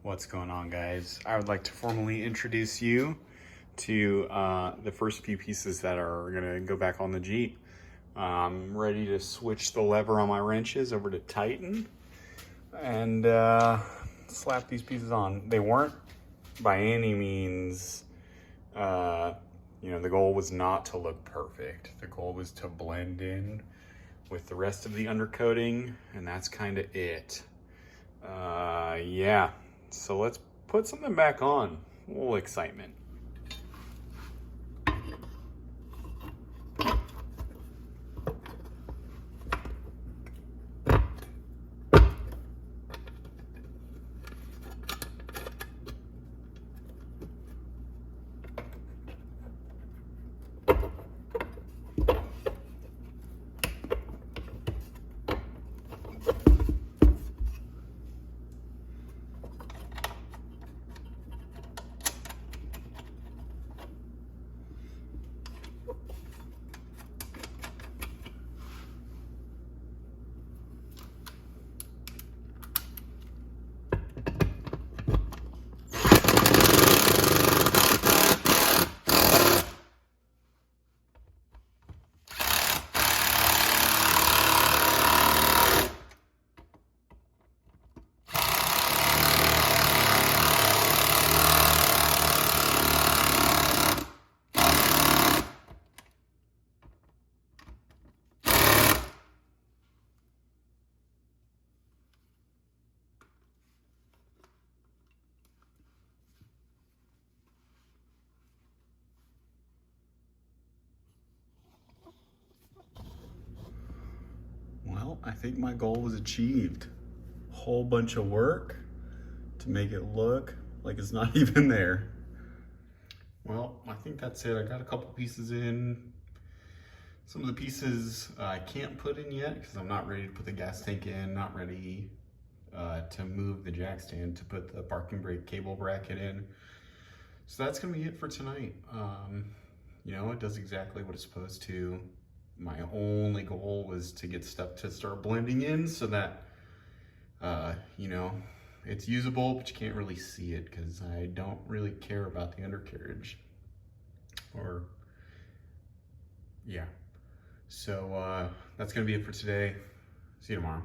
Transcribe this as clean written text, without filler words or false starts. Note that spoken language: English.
What's going on, guys? I would like to formally introduce you to the first few pieces that are gonna go back on the Jeep. I'm ready to switch the lever on my wrenches over to Titan and slap these pieces on. They weren't by any means, the goal was not to look perfect. The goal was to blend in with the rest of the undercoating, and that's kind of it. Yeah. So let's put something back on. A little excitement. Well, I think my goal was achieved. Whole bunch of work to make it look like it's not even there. Well, I think that's it. I got a couple pieces in. Some of the pieces I can't put in yet because I'm not ready to put the gas tank in, not ready to move the jack stand to put the parking brake cable bracket in. So that's gonna be it for tonight. It does exactly what it's supposed to. My only goal was to get stuff to start blending in so that, it's usable, but you can't really see it because I don't really care about the undercarriage. So that's gonna be it for today. See you tomorrow.